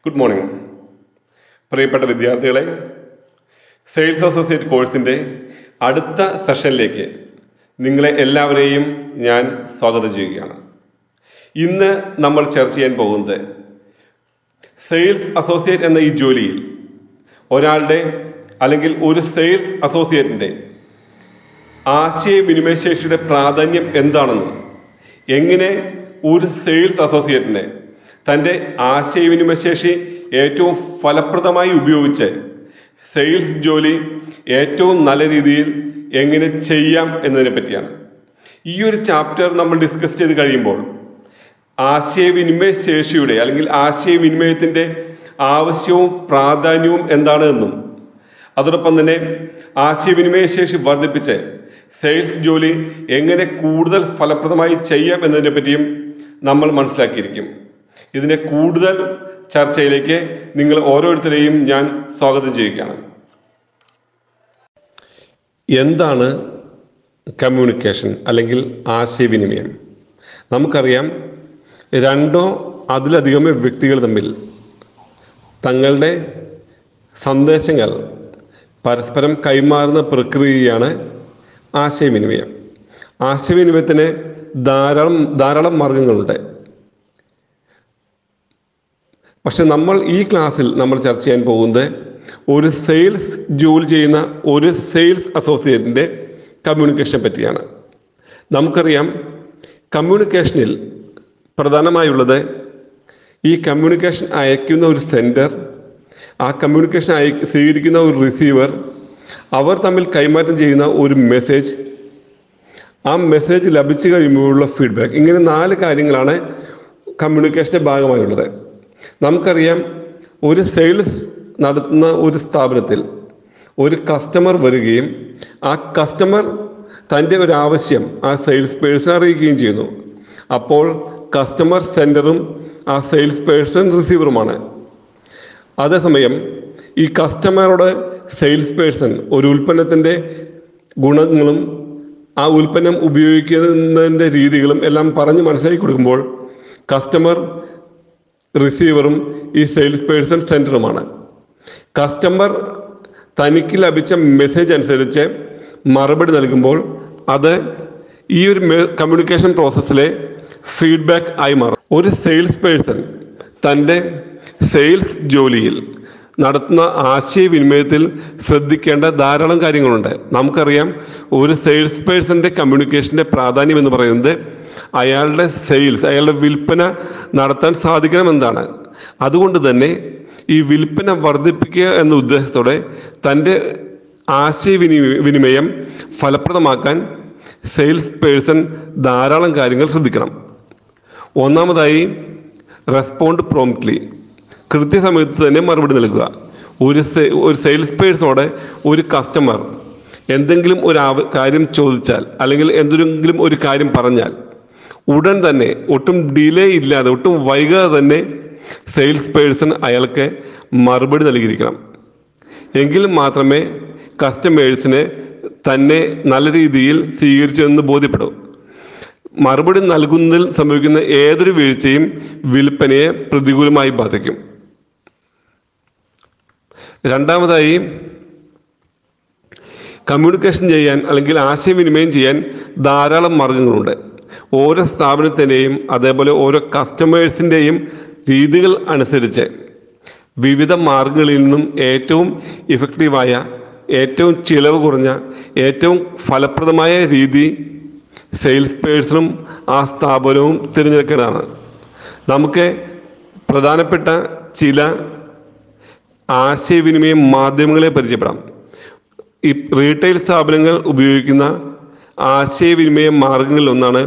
Good morning പ്രിയപ്പെട്ട വിദ്യാർത്ഥികളെ, sales associate കോഴ്സിൻ്റെ അടുത്ത സെഷനിലേക്ക് നിങ്ങളെ എല്ലാവരെയും ഞാൻ സ്വാഗതം ചെയ്യുകയാണ്. ഇന്ന് നമ്മൾ ചർച്ച ചെയ്യാൻ പോകുന്നത് സെയിൽസ് അസോസിയേറ്റ് എന്ന ഈ ജോലിയിൽ ഒരാളുടെ അല്ലെങ്കിൽ ഒരു സെയിൽസ് അസോസിയേറ്റിൻ്റെ ആശയവിനിമയ ശേഷിയുടെ പ്രാധാന്യം എന്താണെന്നും എങ്ങനെ ഒരു സെയിൽസ് അസോസിയേറ്റിനെ തൻ്റെ ആശയവിനിമയ ശേഷി ഏറ്റവും ഫലപ്രദമായി ഉപയോഗിച്ച് സെയിൽസ് ജോലി ഏറ്റവും നല്ല രീതിയിൽ എങ്ങനെ ചെയ്യാം എന്നതിനെ പറ്റിയാണ്. ഈ ഒരു ചാപ്റ്റർ നമ്മൾ ഡിസ്കസ് ചെയ്ത് കഴിയുമ്പോൾ ആശയവിനിമയ ശേഷിയുടെ അല്ലെങ്കിൽ ആശയവിനിമയത്തിൻ്റെ ആവശ്യവും പ്രാധാന്യവും എന്താണ് എന്നും അതോടൊപ്പം തന്നെ ആശയവിനിമയ ശേഷി വർദ്ധിപ്പിച്ച് സെയിൽസ് ജോലി എങ്ങനെ കൂടുതൽ ഫലപ്രദമായി ചെയ്യാം എന്നതിനെ പറ്റിയും നമ്മൾ മനസ്സിലാക്കിയിരിക്കും. ഇതിൻ്റെ കൂടുതൽ ചർച്ചയിലേക്ക് നിങ്ങൾ ഓരോരുത്തരെയും ഞാൻ സ്വാഗതം ചെയ്യുകയാണ്. എന്താണ് കമ്മ്യൂണിക്കേഷൻ അല്ലെങ്കിൽ ആശയവിനിമയം? നമുക്കറിയാം, രണ്ടോ അതിലധികമോ വ്യക്തികൾ തമ്മിൽ തങ്ങളുടെ സന്ദേശങ്ങൾ പരസ്പരം കൈമാറുന്ന പ്രക്രിയയാണ് ആശയവിനിമയം. ആശയവിനിമയത്തിന് ധാരാളം മാർഗങ്ങളുണ്ട്. പക്ഷെ ഈ ക്ലാസ്സിൽ നമ്മൾ ചർച്ച ചെയ്യാൻ പോകുന്നത് ഒരു സെയിൽസ് ജോലി ചെയ്യുന്ന ഒരു സെയിൽസ് അസോസിയേറ്റിൻ്റെ കമ്മ്യൂണിക്കേഷനെ പറ്റിയാണ്. നമുക്കറിയാം, കമ്മ്യൂണിക്കേഷനിൽ പ്രധാനമായുള്ളത് ഈ കമ്മ്യൂണിക്കേഷൻ അയക്കുന്ന ഒരു സെൻഡർ, ആ കമ്മ്യൂണിക്കേഷൻ സ്വീകരിക്കുന്ന ഒരു റിസീവർ, അവർ തമ്മിൽ കൈമാറ്റം ചെയ്യുന്ന ഒരു മെസ്സേജ്, ആ മെസ്സേജ് ലഭിച്ചു കഴിയുമ്പോഴുള്ള ഫീഡ്ബാക്ക്. ഇങ്ങനെ 4 കാര്യങ്ങളാണ് കമ്മ്യൂണിക്കേഷൻ്റെ ഭാഗമായുള്ളത്. നമുക്കറിയാം, ഒരു സെയിൽസ് നടത്തുന്ന ഒരു സ്ഥാപനത്തിൽ ഒരു കസ്റ്റമർ വരികയും ആ കസ്റ്റമർ തൻ്റെ ഒരു ആവശ്യം ആ സെയിൽസ് പേഴ്സൺ അറിയിക്കുകയും ചെയ്യുന്നു. അപ്പോൾ കസ്റ്റമർ സെൻറ്ററും ആ സെയിൽസ് പേഴ്സൺ റിസീവറുമാണ്. അതേസമയം ഈ കസ്റ്റമറോട് സെയിൽസ് പേഴ്സൺ ഒരു ഉൽപ്പന്നത്തിൻ്റെ ഗുണങ്ങളും ആ ഉൽപ്പന്നം ഉപയോഗിക്കുന്നതിൻ്റെ രീതികളും എല്ലാം പറഞ്ഞ് മനസ്സിലാക്കി കൊടുക്കുമ്പോൾ കസ്റ്റമർ റിസീവറും ഈ സെയിൽസ് പേഴ്സൺ സെൻറ്ററുമാണ്. കസ്റ്റമർ തനിക്ക് ലഭിച്ച മെസ്സേജ് അനുസരിച്ച് മറുപടി നൽകുമ്പോൾ അത് ഈ ഒരു കമ്മ്യൂണിക്കേഷൻ പ്രോസസ്സിലെ ഫീഡ്ബാക്ക് ആയി മാറും. ഒരു സെയിൽസ് പേഴ്സൺ തൻ്റെ സെയിൽസ് ജോലിയിൽ നടത്തുന്ന ആശയവിനിമയത്തിൽ ശ്രദ്ധിക്കേണ്ട ധാരാളം കാര്യങ്ങളുണ്ട്. നമുക്കറിയാം, ഒരു സെയിൽസ് പേഴ്സൻ്റെ കമ്മ്യൂണിക്കേഷൻ്റെ പ്രാധാന്യം എന്ന് പറയുന്നത് അയാളുടെ അയാളുടെ വിൽപ്പന നടത്താൻ സാധിക്കണമെന്നാണ്. അതുകൊണ്ട് തന്നെ ഈ വിൽപ്പന വർദ്ധിപ്പിക്കുക എന്ന ഉദ്ദേശത്തോടെ തൻ്റെ ആശയവിനിമയം ഫലപ്രദമാക്കാൻ സെയിൽസ് പേഴ്സൺ ധാരാളം കാര്യങ്ങൾ ശ്രദ്ധിക്കണം. ഒന്നാമതായി, റെസ്പോണ്ട് പ്രോംപ്റ്റ്ലി, കൃത്യസമയത്ത് തന്നെ മറുപടി നൽകുക. ഒരു സെയിൽസ് പേഴ്സണോട് ഒരു കസ്റ്റമർ എന്തെങ്കിലും കാര്യം ചോദിച്ചാൽ അല്ലെങ്കിൽ എന്തെങ്കിലും ഒരു കാര്യം പറഞ്ഞാൽ ഉടൻ തന്നെ, ഒട്ടും ഡിലേ ഇല്ലാതെ, ഒട്ടും വൈകാതെ തന്നെ സെയിൽസ് പേഴ്സൺ അയാൾക്ക് മറുപടി നൽകിയിരിക്കണം. എങ്കിൽ മാത്രമേ കസ്റ്റമേഴ്സിനെ തന്നെ നല്ല രീതിയിൽ സ്വീകരിച്ചെന്ന് ബോധ്യപ്പെടൂ. മറുപടി നൽകുന്നതിൽ സംഭവിക്കുന്ന ഏതൊരു വീഴ്ചയും വിൽപ്പനയെ പ്രതികൂലമായി ബാധിക്കും. രണ്ടാമതായി, കമ്മ്യൂണിക്കേഷൻ ചെയ്യാൻ അല്ലെങ്കിൽ ആശയവിനിമയം ചെയ്യാൻ ധാരാളം മാർഗങ്ങളുണ്ട്. ഓരോ സ്ഥാപനത്തിൻ്റെയും അതേപോലെ ഓരോ കസ്റ്റമേഴ്സിൻ്റെയും രീതികൾ അനുസരിച്ച് വിവിധ മാർഗങ്ങളിൽ നിന്നും ഏറ്റവും ഇഫക്റ്റീവായ, ഏറ്റവും ചിലവ് കുറഞ്ഞ, ഏറ്റവും ഫലപ്രദമായ രീതി സെയിൽസ് പേഴ്സണും ആ സ്ഥാപനവും തിരഞ്ഞെടുക്കേണ്ടതാണ്. നമുക്ക് പ്രധാനപ്പെട്ട ചില ആശയവിനിമയ മാധ്യമങ്ങളെ പരിചയപ്പെടാം. ഈ റീറ്റെയിൽ സ്ഥാപനങ്ങൾ ഉപയോഗിക്കുന്ന ആശയവിനിമയ മാർഗങ്ങളിലൊന്നാണ്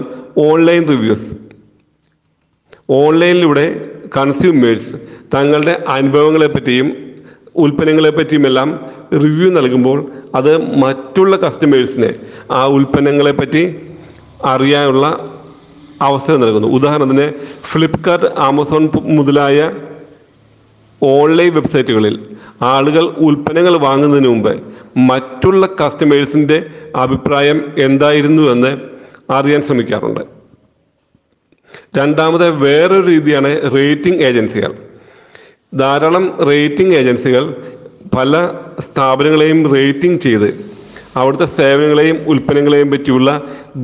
ഓൺലൈൻ റിവ്യൂസ്. ഓൺലൈനിലൂടെ കൺസ്യൂമേഴ്സ് തങ്ങളുടെ അനുഭവങ്ങളെപ്പറ്റിയും ഉൽപ്പന്നങ്ങളെപ്പറ്റിയുമെല്ലാം റിവ്യൂ നൽകുമ്പോൾ അത് മറ്റുള്ള കസ്റ്റമേഴ്സിനെ ആ ഉൽപ്പന്നങ്ങളെപ്പറ്റി അറിയാനുള്ള അവസരം നൽകുന്നു. ഉദാഹരണത്തിന്, ഫ്ലിപ്കാർട്ട്, ആമസോൺ മുതലായ ഓൺലൈൻ വെബ്സൈറ്റുകളിൽ ആളുകൾ ഉൽപ്പന്നങ്ങൾ വാങ്ങുന്നതിന് മുമ്പ് മറ്റുള്ള കസ്റ്റമേഴ്സിൻ്റെ അഭിപ്രായം എന്തായിരുന്നുവെന്ന് അറിയാൻ ശ്രമിക്കാറുണ്ട്. രണ്ടാമത് വേറൊരു രീതിയാണ് റേറ്റിംഗ് ഏജൻസികൾ. ധാരാളം റേറ്റിംഗ് ഏജൻസികൾ പല സ്ഥാപനങ്ങളെയും റേറ്റിംഗ് ചെയ്ത് അവിടുത്തെ സേവനങ്ങളെയും ഉൽപ്പന്നങ്ങളെയും പറ്റിയുള്ള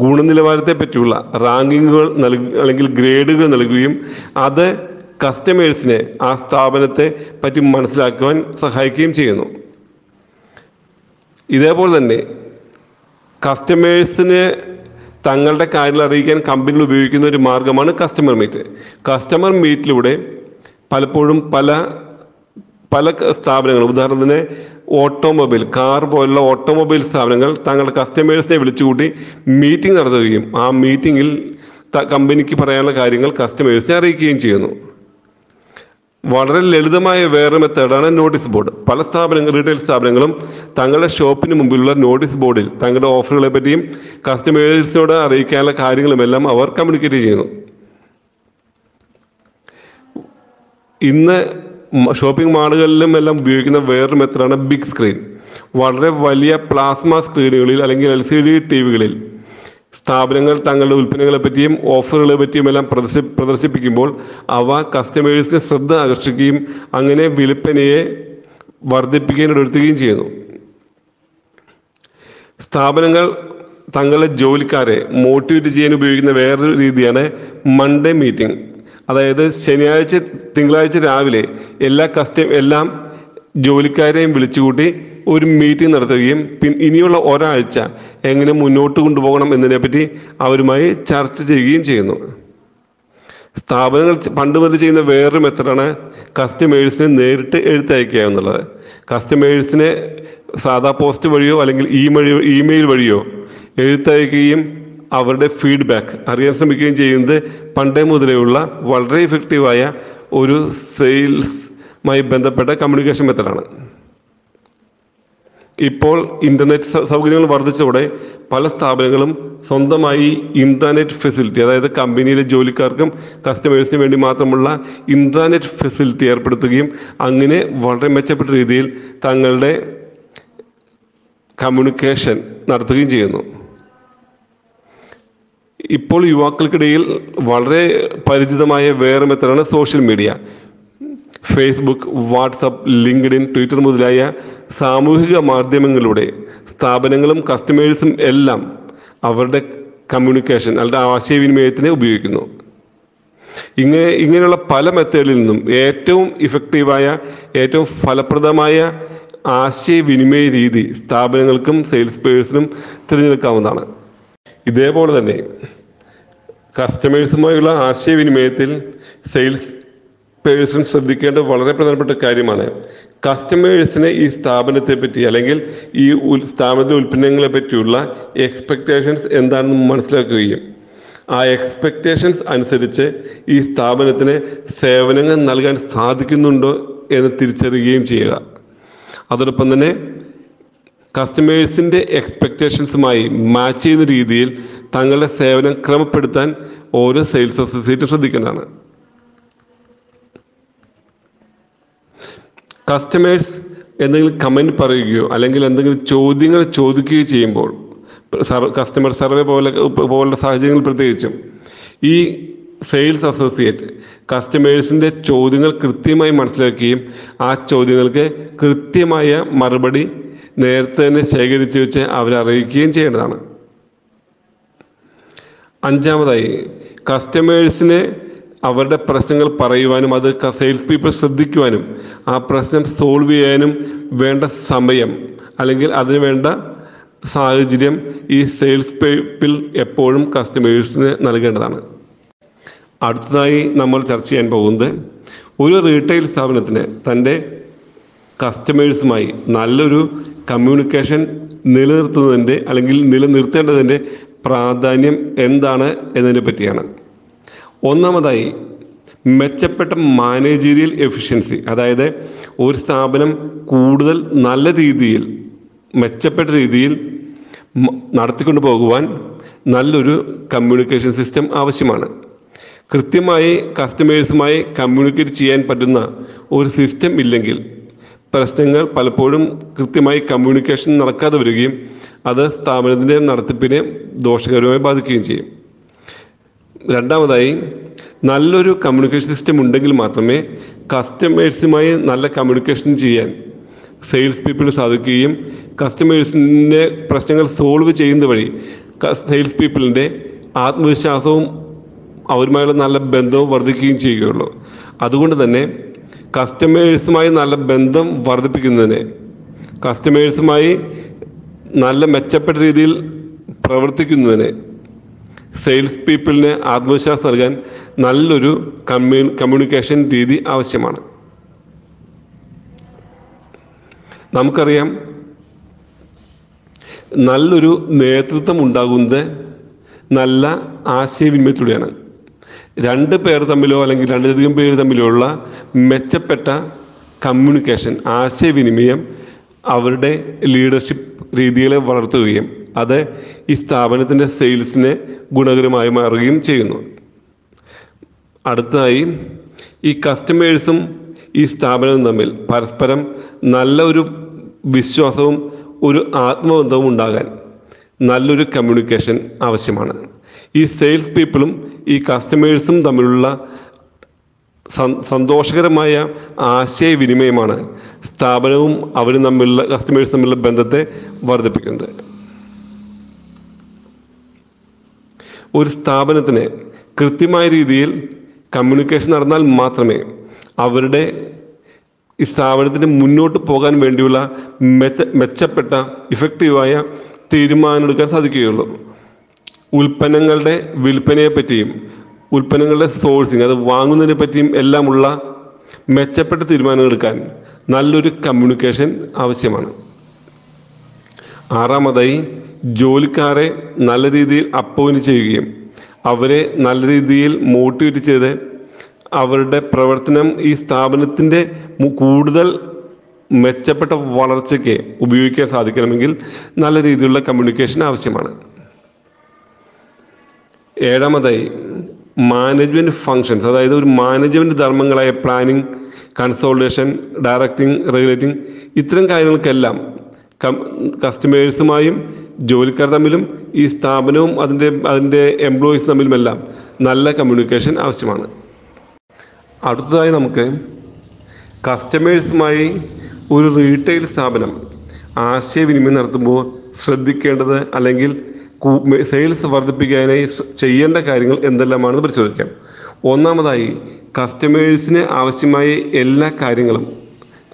ഗുണനിലവാരത്തെ പറ്റിയുള്ള റാങ്കിങ്ങുകൾ അല്ലെങ്കിൽ ഗ്രേഡുകൾ നൽകുകയും അത് കസ്റ്റമേഴ്സിനെ ആ സ്ഥാപനത്തെ പറ്റി മനസ്സിലാക്കുവാൻ സഹായിക്കുകയും ചെയ്യുന്നു. ഇതേപോലെ തന്നെ കസ്റ്റമേഴ്സിന് തങ്ങളുടെ കാര്യങ്ങൾ അറിയിക്കാൻ കമ്പനികൾ ഉപയോഗിക്കുന്ന ഒരു മാർഗമാണ് കസ്റ്റമർ മീറ്റ്. കസ്റ്റമർ മീറ്റിലൂടെ പലപ്പോഴും പല സ്ഥാപനങ്ങൾ, ഉദാഹരണത്തിന് ഓട്ടോമൊബൈൽ, കാർ പോലുള്ള ഓട്ടോമൊബൈൽ സ്ഥാപനങ്ങൾ തങ്ങളുടെ കസ്റ്റമേഴ്സിനെ വിളിച്ചുകൂട്ടി മീറ്റിംഗ് നടത്തുകയും ആ മീറ്റിങ്ങിൽ കമ്പനിക്ക് പറയാനുള്ള കാര്യങ്ങൾ കസ്റ്റമേഴ്സിനെ അറിയിക്കുകയും ചെയ്യുന്നു. വളരെ ലളിതമായ വേറെ മെത്തേഡാണ് നോട്ടീസ് ബോർഡ്. പല റീറ്റെയിൽ സ്ഥാപനങ്ങളും തങ്ങളുടെ ഷോപ്പിന് മുമ്പിലുള്ള നോട്ടീസ് ബോർഡിൽ തങ്ങളുടെ ഓഫറുകളെ പറ്റിയും കസ്റ്റമേഴ്സിനോട് അറിയിക്കാനുള്ള കാര്യങ്ങളുമെല്ലാം അവർ കമ്മ്യൂണിക്കേറ്റ് ചെയ്യുന്നു. ഇന്ന് ഷോപ്പിംഗ് മാളുകളിലും എല്ലാം ഉപയോഗിക്കുന്ന വേറൊരു മെത്തേഡാണ് ബിഗ് സ്ക്രീൻ. വളരെ വലിയ പ്ലാസ്മ സ്ക്രീനുകളിൽ അല്ലെങ്കിൽ LCD TV-കളിൽ സ്ഥാപനങ്ങൾ തങ്ങളുടെ ഉൽപ്പന്നങ്ങളെ പറ്റിയും ഓഫറുകളെ പറ്റിയും എല്ലാം പ്രദർശിപ്പിക്കുമ്പോൾ അവ കസ്റ്റമേഴ്സിന് ശ്രദ്ധ ആകർഷിക്കുകയും അങ്ങനെ വിൽപ്പനയെ വർദ്ധിപ്പിക്കാൻ ഇടവരുത്തുകയും ചെയ്യുന്നു. സ്ഥാപനങ്ങൾ തങ്ങളുടെ ജോലിക്കാരെ മോട്ടിവേറ്റ് ചെയ്യാൻ ഉപയോഗിക്കുന്ന വേറൊരു രീതിയാണ് മൺഡേ മീറ്റിംഗ്. അതായത് തിങ്കളാഴ്ച രാവിലെ എല്ലാ ജോലിക്കാരെയും വിളിച്ചുകൂട്ടി ഒരു മീറ്റിംഗ് നടത്തുകയും ഇനിയുള്ള ഒരാഴ്ച എങ്ങനെ മുന്നോട്ട് കൊണ്ടുപോകണം എന്നതിനെപ്പറ്റി അവരുമായി ചർച്ച ചെയ്യുകയും ചെയ്യുന്നു. സ്ഥാപനങ്ങൾ പണ്ട് മുതൽ ചെയ്യുന്ന വേറൊരു മെത്തഡാണ് കസ്റ്റമേഴ്സിനെ നേരിട്ട് എഴുത്തയക്കുക എന്നുള്ളത്. കസ്റ്റമേഴ്സിനെ സാധാ പോസ്റ്റ് വഴിയോ അല്ലെങ്കിൽ ഇമെയിൽ വഴിയോ എഴുത്തയക്കുകയും അവരുടെ ഫീഡ്ബാക്ക് അറിയാൻ ശ്രമിക്കുകയും ചെയ്യുന്നത് പണ്ടേ മുതലേയുള്ള വളരെ ഇഫക്റ്റീവായ ഒരു സെയിൽസുമായി ബന്ധപ്പെട്ട കമ്മ്യൂണിക്കേഷൻ മെത്തഡാണ്. ഇപ്പോൾ ഇൻ്റർനെറ്റ് സൗകര്യങ്ങൾ വർദ്ധിച്ചതോടെ പല സ്ഥാപനങ്ങളും സ്വന്തമായി ഇൻ്റർനെറ്റ് ഫെസിലിറ്റി, അതായത് കമ്പനിയിലെ ജോലിക്കാർക്കും കസ്റ്റമേഴ്സിന് വേണ്ടി മാത്രമുള്ള ഇൻ്റർനെറ്റ് ഫെസിലിറ്റി ഏർപ്പെടുത്തുകയും അങ്ങനെ വളരെ മെച്ചപ്പെട്ട രീതിയിൽ തങ്ങളുടെ കമ്മ്യൂണിക്കേഷൻ നടത്തുകയും ചെയ്യുന്നു. ഇപ്പോൾ യുവാക്കൾക്കിടയിൽ വളരെ പരിചിതമായ വേറെ മെത്തഡാണ് social media. Facebook, WhatsApp, LinkedIn, Twitter മുതലായ സാമൂഹിക മാധ്യമങ്ങളിലൂടെ സ്ഥാപനങ്ങളും കസ്റ്റമേഴ്സും എല്ലാം അവരുടെ കമ്മ്യൂണിക്കേഷൻ അല്ലെങ്കിൽ ആശയവിനിമയത്തിന് ഉപയോഗിക്കുന്നു. ഇങ്ങനെയുള്ള പല മെത്തേഡിൽ നിന്നും ഏറ്റവും ഇഫക്റ്റീവായ ഏറ്റവും ഫലപ്രദമായ ആശയവിനിമയ രീതി സ്ഥാപനങ്ങൾക്കും സെയിൽസ് പേഴ്സണും തിരഞ്ഞെടുക്കാവുന്നതാണ്. ഇതേപോലെ തന്നെ കസ്റ്റമേഴ്സുമായുള്ള ആശയവിനിമയത്തിൽ സെയിൽസ് പേഴ്സൺ ശ്രദ്ധിക്കേണ്ട വളരെ പ്രധാനപ്പെട്ട കാര്യമാണ് കസ്റ്റമേഴ്സിനെ ഈ സ്ഥാപനത്തെ പറ്റി അല്ലെങ്കിൽ ഈ സ്ഥാപനത്തിലെ ഉൽപ്പന്നങ്ങളെ പറ്റിയുള്ള എക്സ്പെക്റ്റേഷൻസ് എന്താണെന്ന് മനസ്സിലാക്കുകയും ആ എക്സ്പെക്റ്റേഷൻസ് അനുസരിച്ച് ഈ സ്ഥാപനത്തിന് സേവനങ്ങൾ നൽകാൻ സാധിക്കുന്നുണ്ടോ എന്ന് തിരിച്ചറിയുകയും ചെയ്യുക. അതോടൊപ്പം തന്നെ കസ്റ്റമേഴ്സിൻ്റെ എക്സ്പെക്റ്റേഷൻസുമായി മാച്ച് ചെയ്യുന്ന രീതിയിൽ തങ്ങളുടെ സേവനം ക്രമപ്പെടുത്താൻ ഓരോ സെയിൽസ് അസോസിയേറ്റും ശ്രദ്ധിക്കേണ്ടതാണ്. കസ്റ്റമേഴ്സ് എന്തെങ്കിലും കമൻറ്റ് പറയുകയോ അല്ലെങ്കിൽ എന്തെങ്കിലും ചോദ്യങ്ങൾ ചോദിക്കുകയോ ചെയ്യുമ്പോൾ കസ്റ്റമർ സർവേ പോലുള്ള സാഹചര്യങ്ങൾ പ്രത്യേകിച്ചും ഈ സെയിൽസ് അസോസിയേറ്റ് കസ്റ്റമേഴ്സിൻ്റെ ചോദ്യങ്ങൾ കൃത്യമായി മനസ്സിലാക്കുകയും ആ ചോദ്യങ്ങൾക്ക് കൃത്യമായ മറുപടി നേരത്തെ തന്നെ ശേഖരിച്ച് വെച്ച് അവരെ അറിയിക്കുകയും ചെയ്യേണ്ടതാണ്. അഞ്ചാമതായി കസ്റ്റമേഴ്സിനെ അവരുടെ പ്രശ്നങ്ങൾ പറയുവാനും അത് സെയിൽസ് പീപ്പിൾ ശ്രദ്ധിക്കുവാനും ആ പ്രശ്നം സോൾവ് ചെയ്യാനും വേണ്ട സമയം അല്ലെങ്കിൽ അതിന് വേണ്ട സാഹചര്യം ഈ സെയിൽസ് പീപ്പിൾ എപ്പോഴും കസ്റ്റമേഴ്സിന് നൽകേണ്ടതാണ്. അടുത്തതായി നമ്മൾ ചർച്ച ചെയ്യാൻ പോകുന്നത് ഒരു റീറ്റെയിൽ സ്ഥാപനത്തിന് തൻ്റെ കസ്റ്റമേഴ്സുമായി നല്ലൊരു കമ്മ്യൂണിക്കേഷൻ നിലനിർത്തുന്നതിൻ്റെ അല്ലെങ്കിൽ നിലനിർത്തേണ്ടതിൻ്റെ പ്രാധാന്യം എന്താണ് എന്നതിനെ പറ്റിയാണ്. ഒന്നാമതായി മെച്ചപ്പെട്ട മാനേജീരിയൽ എഫിഷ്യൻസി, അതായത് ഒരു സ്ഥാപനം കൂടുതൽ നല്ല രീതിയിൽ മെച്ചപ്പെട്ട രീതിയിൽ നടത്തിക്കൊണ്ടു പോകുവാൻ നല്ലൊരു കമ്മ്യൂണിക്കേഷൻ സിസ്റ്റം ആവശ്യമാണ്. കൃത്യമായി കസ്റ്റമേഴ്സുമായി കമ്മ്യൂണിക്കേറ്റ് ചെയ്യാൻ പറ്റുന്ന ഒരു സിസ്റ്റം ഇല്ലെങ്കിൽ പ്രശ്നങ്ങൾ പലപ്പോഴും കൃത്യമായി കമ്മ്യൂണിക്കേഷൻ നടക്കാതെ വരികയും അത് സ്ഥാപനത്തിൻ്റെ നടത്തിപ്പിനെ ദോഷകരമായി ബാധിക്കുകയും ചെയ്യും. രണ്ടാമതായി നല്ലൊരു കമ്മ്യൂണിക്കേഷൻ സിസ്റ്റം ഉണ്ടെങ്കിൽ മാത്രമേ കസ്റ്റമേഴ്സുമായി നല്ല കമ്മ്യൂണിക്കേഷൻ ചെയ്യാൻ സെയിൽസ് പീപ്പിളിന് സാധിക്കുകയും കസ്റ്റമേഴ്സിൻ്റെ പ്രശ്നങ്ങൾ സോൾവ് ചെയ്യുന്നത് വഴി സെയിൽസ് പീപ്പിളിൻ്റെ ആത്മവിശ്വാസവും അവരുമായുള്ള നല്ല ബന്ധവും വർദ്ധിക്കുകയും ചെയ്യുകയുള്ളൂ. അതുകൊണ്ട് തന്നെ കസ്റ്റമേഴ്സുമായി നല്ല ബന്ധം വർദ്ധിപ്പിക്കുന്നതിന്, കസ്റ്റമേഴ്സുമായി നല്ല മെച്ചപ്പെട്ട രീതിയിൽ പ്രവർത്തിക്കുന്നതിന് സെയിൽസ് പീപ്പിളിന് ആത്മവിശ്വാസം നൽകാൻ നല്ലൊരു കമ്മ്യൂണിക്കേഷൻ രീതി ആവശ്യമാണ്. നമുക്കറിയാം, നല്ലൊരു നേതൃത്വം ഉണ്ടാകുന്നത് നല്ല ആശയവിനിമയത്തിലൂടെയാണ്. രണ്ട് പേർ തമ്മിലോ അല്ലെങ്കിൽ രണ്ടിലധികം പേർ തമ്മിലോ ഉള്ള മെച്ചപ്പെട്ട കമ്മ്യൂണിക്കേഷൻ, ആശയവിനിമയം അവരുടെ ലീഡർഷിപ്പ് രീതികളെ വളർത്തുകയും അത് ഈ സ്ഥാപനത്തിൻ്റെ സെയിൽസിന് ഗുണകരമായി മാറുകയും ചെയ്യുന്നു. അടുത്തതായി, ഈ കസ്റ്റമേഴ്സും ഈ സ്ഥാപനവും തമ്മിൽ പരസ്പരം നല്ല ഒരു വിശ്വാസവും ഒരു ആത്മബന്ധവും ഉണ്ടാകാൻ നല്ലൊരു കമ്മ്യൂണിക്കേഷൻ ആവശ്യമാണ്. ഈ സെയിൽസ് പീപ്പിളും ഈ കസ്റ്റമേഴ്സും തമ്മിലുള്ള സന്തോഷകരമായ ആശയവിനിമയമാണ് സ്ഥാപനവും അവരും തമ്മിലുള്ള കസ്റ്റമേഴ്സ് തമ്മിലുള്ള ബന്ധത്തെ വർദ്ധിപ്പിക്കുന്നത്. ഒരു സ്ഥാപനത്തിന് കൃത്യമായ രീതിയിൽ കമ്മ്യൂണിക്കേഷൻ നടന്നാൽ മാത്രമേ അവരുടെ ഈ സ്ഥാപനത്തിന് മുന്നോട്ട് പോകാൻ വേണ്ടിയുള്ള മെച്ചപ്പെട്ട ഇഫക്റ്റീവായ തീരുമാനമെടുക്കാൻ സാധിക്കുകയുള്ളൂ. ഉൽപ്പന്നങ്ങളുടെ വിൽപ്പനയെപ്പറ്റിയും ഉൽപ്പന്നങ്ങളുടെ സോഴ്സിങ്, അത് വാങ്ങുന്നതിനെ പറ്റിയും എല്ലാമുള്ള മെച്ചപ്പെട്ട തീരുമാനങ്ങൾ എടുക്കാൻ നല്ലൊരു കമ്മ്യൂണിക്കേഷൻ ആവശ്യമാണ്. ആറാമതായി, ജോലിക്കാരെ നല്ല രീതിയിൽ അപ്പോയിൻറ്റ് ചെയ്യുകയും അവരെ നല്ല രീതിയിൽ മോട്ടിവേറ്റ് ചെയ്ത് അവരുടെ പ്രവർത്തനം ഈ സ്ഥാപനത്തിൻ്റെ കൂടുതൽ മെച്ചപ്പെട്ട വളർച്ചയ്ക്ക് ഉപയോഗിക്കാൻ സാധിക്കണമെങ്കിൽ നല്ല രീതിയിലുള്ള കമ്മ്യൂണിക്കേഷൻ ആവശ്യമാണ്. ഏഴാമതായി, മാനേജ്മെൻറ്റ് ഫങ്ഷൻസ്, അതായത് ഒരു മാനേജ്മെൻറ്റ് ധർമ്മങ്ങളായ പ്ലാനിങ്, കൺസോൾട്ടേഷൻ, ഡയറക്റ്റിംഗ്, റെഗുലേറ്റിംഗ്, ഇത്തരം കാര്യങ്ങൾക്കെല്ലാം കസ്റ്റമേഴ്സുമായും ജോലിക്കാർ തമ്മിലും ഈ സ്ഥാപനവും അതിൻ്റെ എംപ്ലോയീസ് തമ്മിലുമെല്ലാം നല്ല കമ്മ്യൂണിക്കേഷൻ ആവശ്യമാണ്. അടുത്തതായി നമുക്ക് കസ്റ്റമേഴ്സുമായി ഒരു റീറ്റെയിൽ സ്ഥാപനം ആശയവിനിമയം നടത്തുമ്പോൾ ശ്രദ്ധിക്കേണ്ടത് അല്ലെങ്കിൽ സെയിൽസ് വർദ്ധിപ്പിക്കാനായി ചെയ്യേണ്ട കാര്യങ്ങൾ എന്തെല്ലാമാണെന്ന് പരിശോധിക്കാം. ഒന്നാമതായി, കസ്റ്റമേഴ്സിന് ആവശ്യമായ എല്ലാ കാര്യങ്ങളും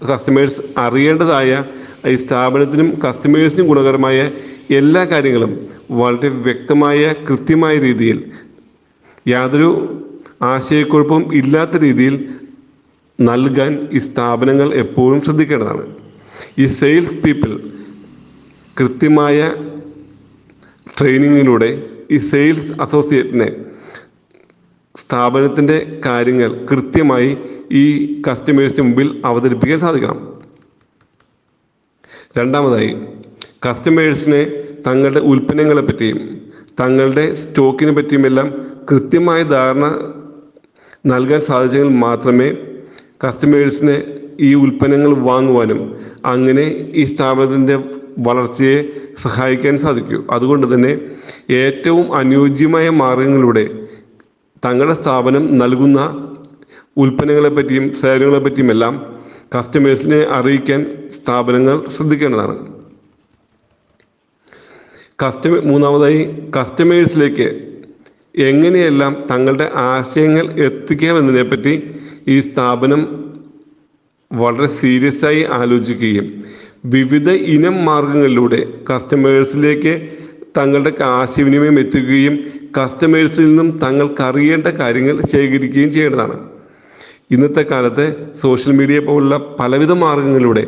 കസ്റ്റമേഴ്സ് അറിയേണ്ടതായ ഈ സ്ഥാപനത്തിനും കസ്റ്റമേഴ്സിനും ഗുണകരമായ എല്ലാ കാര്യങ്ങളും വളരെ വ്യക്തമായ കൃത്യമായ രീതിയിൽ യാതൊരു ആശയക്കുഴപ്പവും ഇല്ലാത്ത രീതിയിൽ നൽകാൻ ഈ സ്ഥാപനങ്ങൾ എപ്പോഴും ശ്രദ്ധിക്കേണ്ടതാണ്. ഈ സെയിൽസ് പീപ്പിൾ കൃത്യമായ ട്രെയിനിങ്ങിലൂടെ ഈ സെയിൽസ് അസോസിയേറ്റിനെ സ്ഥാപനത്തിൻ്റെ കാര്യങ്ങൾ കൃത്യമായി ഈ കസ്റ്റമേഴ്സിന് മുമ്പിൽ അവതരിപ്പിക്കാൻ സാധിക്കണം. രണ്ടാമതായി, കസ്റ്റമേഴ്സിനെ തങ്ങളുടെ ഉൽപ്പന്നങ്ങളെ പറ്റിയും തങ്ങളുടെ സ്റ്റോക്കിനെ പറ്റിയുമെല്ലാം കൃത്യമായ ധാരണ നൽകാൻ സാധിച്ചെങ്കിൽ മാത്രമേ കസ്റ്റമേഴ്സിന് ഈ ഉൽപ്പന്നങ്ങൾ വാങ്ങുവാനും അങ്ങനെ ഈ സ്ഥാപനത്തിൻ്റെ വളർച്ചയെ സഹായിക്കാൻ സാധിക്കൂ. അതുകൊണ്ട് തന്നെ ഏറ്റവും അനുയോജ്യമായ മാർഗങ്ങളിലൂടെ തങ്ങളുടെ സ്ഥാപനം നൽകുന്ന ഉൽപ്പന്നങ്ങളെപ്പറ്റിയും സേവനങ്ങളെപ്പറ്റിയുമെല്ലാം കസ്റ്റമേഴ്സിനെ അറിയിക്കാൻ സ്ഥാപനങ്ങൾ ശ്രദ്ധിക്കേണ്ടതാണ്. മൂന്നാമതായി, കസ്റ്റമേഴ്സിലേക്ക് എങ്ങനെയെല്ലാം തങ്ങളുടെ ആശയങ്ങൾ എത്തിക്കാമെന്നതിനെപ്പറ്റി ഈ സ്ഥാപനം വളരെ സീരിയസ് ആയി ആലോചിക്കുകയും വിവിധ ഇനം മാർഗങ്ങളിലൂടെ കസ്റ്റമേഴ്സിലേക്ക് തങ്ങളുടെ ആശയവിനിമയം എത്തിക്കുകയും കസ്റ്റമേഴ്സിൽ നിന്നും തങ്ങൾക്കറിയേണ്ട കാര്യങ്ങൾ ശേഖരിക്കുകയും ചെയ്യേണ്ടതാണ്. ഇന്നത്തെ കാലത്ത് സോഷ്യൽ മീഡിയ പോലുള്ള പലവിധ മാർഗങ്ങളിലൂടെ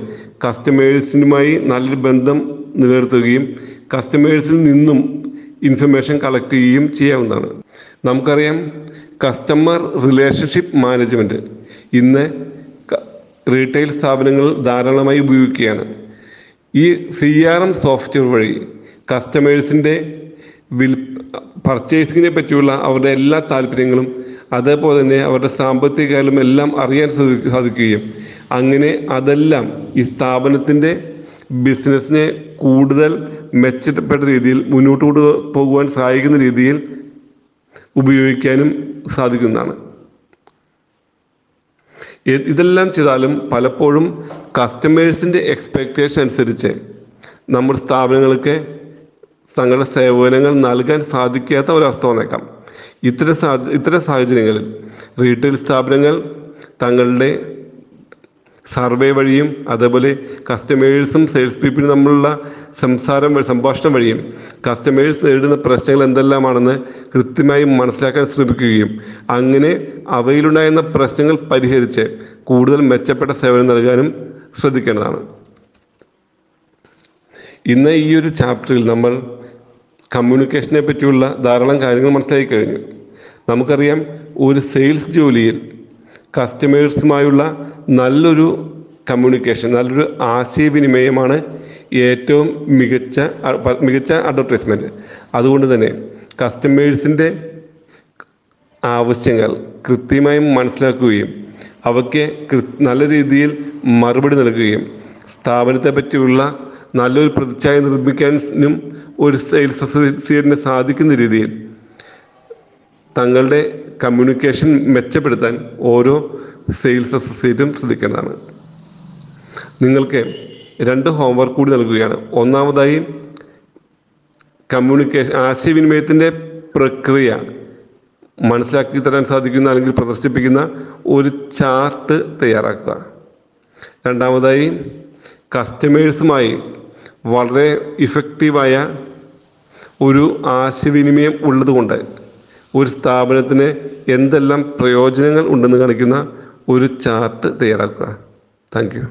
കസ്റ്റമേഴ്സിനുമായി നല്ലൊരു ബന്ധം നിലനിർത്തുകയും കസ്റ്റമേഴ്സിൽ നിന്നും ഇൻഫർമേഷൻ കളക്ട് ചെയ്യുകയും ചെയ്യാവുന്നതാണ്. നമുക്കറിയാം, കസ്റ്റമർ റിലേഷൻഷിപ്പ് മാനേജ്മെൻറ്റ് ഇന്ന് റീറ്റെയിൽ സ്ഥാപനങ്ങൾ ധാരാളമായി ഉപയോഗിക്കുകയാണ്. ഈ CRM സോഫ്റ്റ്വെയർ വഴി കസ്റ്റമേഴ്സിൻ്റെ പർച്ചേസിങ്ങിനെ പറ്റിയുള്ള അവരുടെ എല്ലാ താല്പര്യങ്ങളും അതേപോലെ തന്നെ അവരുടെ സാമ്പത്തിക കാര്യം എല്ലാം അറിയാൻ സാധിക്കുകയും അങ്ങനെ അതെല്ലാം ഈ സ്ഥാപനത്തിൻ്റെ ബിസിനസ്സിനെ കൂടുതൽ മെച്ചപ്പെട്ട രീതിയിൽ മുന്നോട്ട് പോകുവാൻ സഹായിക്കുന്ന രീതിയിൽ ഉപയോഗിക്കാനും സാധിക്കുന്നതാണ്. ഇതെല്ലാം ചെയ്താലും പലപ്പോഴും കസ്റ്റമേഴ്സിൻ്റെ എക്സ്പെക്റ്റേഷൻ അനുസരിച്ച് നമ്മുടെ സ്ഥാപനങ്ങൾക്ക് തങ്ങളുടെ സേവനങ്ങൾ നൽകാൻ സാധിക്കാത്ത ഒരവസ്ഥ വന്നേക്കാം. ഇത്തരം സാഹചര്യങ്ങളിൽ റീറ്റെയിൽ സ്ഥാപനങ്ങൾ തങ്ങളുടെ സർവേ വഴിയും അതേപോലെ കസ്റ്റമേഴ്സും സെയിൽസ് പീപ്പിളും തമ്മിലുള്ള സംഭാഷണം വഴിയും കസ്റ്റമേഴ്സ് നേരിടുന്ന പ്രശ്നങ്ങൾ എന്തെല്ലാമാണെന്ന് കൃത്യമായി മനസ്സിലാക്കാൻ ശ്രമിക്കുകയും അങ്ങനെ അവയിലുണ്ടായിരുന്ന പ്രശ്നങ്ങൾ പരിഹരിച്ച് കൂടുതൽ മെച്ചപ്പെട്ട സേവനം നൽകാനും ശ്രദ്ധിക്കേണ്ടതാണ്. ഇന്ന് ഈ ഒരു ചാപ്റ്ററിൽ നമ്മൾ കമ്മ്യൂണിക്കേഷനെ പറ്റിയുള്ള ധാരാളം കാര്യങ്ങൾ മനസ്സിലാക്കി കഴിഞ്ഞു. നമുക്കറിയാം, ഒരു സെയിൽസ് ജോലിയിൽ കസ്റ്റമേഴ്സുമായുള്ള നല്ലൊരു കമ്മ്യൂണിക്കേഷൻ, നല്ലൊരു ആശയവിനിമയമാണ് ഏറ്റവും മികച്ച അഡ്വർടൈസ്മെൻറ്റ്. അതുകൊണ്ട് തന്നെ കസ്റ്റമേഴ്സിൻ്റെ ആവശ്യങ്ങൾ കൃത്യമായും മനസ്സിലാക്കുകയും അവയ്ക്ക് നല്ല രീതിയിൽ മറുപടി നൽകുകയും സ്ഥാപനത്തെ പറ്റിയുള്ള നല്ലൊരു പ്രതിച്ഛായ നിർമ്മിക്കാനും ഒരു സെയിൽസ് അസോസിയേറ്റിന് സാധിക്കുന്ന രീതിയിൽ തങ്ങളുടെ കമ്മ്യൂണിക്കേഷൻ മെച്ചപ്പെടുത്താൻ ഓരോ സെയിൽസ് അസോസിയേറ്റും ശ്രദ്ധിക്കേണ്ടതാണ്. നിങ്ങൾക്ക് 2 ഹോംവർക്ക് കൂടി നൽകുകയാണ്. ഒന്നാമതായി, ആശയവിനിമയത്തിൻ്റെ പ്രക്രിയ മനസ്സിലാക്കി തരാൻ സാധിക്കുന്ന അല്ലെങ്കിൽ പ്രദർശിപ്പിക്കുന്ന ഒരു ചാർട്ട് തയ്യാറാക്കുക. രണ്ടാമതായി, കസ്റ്റമേഴ്സുമായി വളരെ ഇഫക്റ്റീവായ ഒരു ആശയവിനിമയം ഉള്ളതുകൊണ്ട് ഒരു സ്ഥാപനത്തിന് എന്തെല്ലാം പ്രയോജനങ്ങൾ ഉണ്ടെന്ന് കാണിക്കുന്ന ഒരു ചാർട്ട് തയ്യാറാക്കുക. Thank you.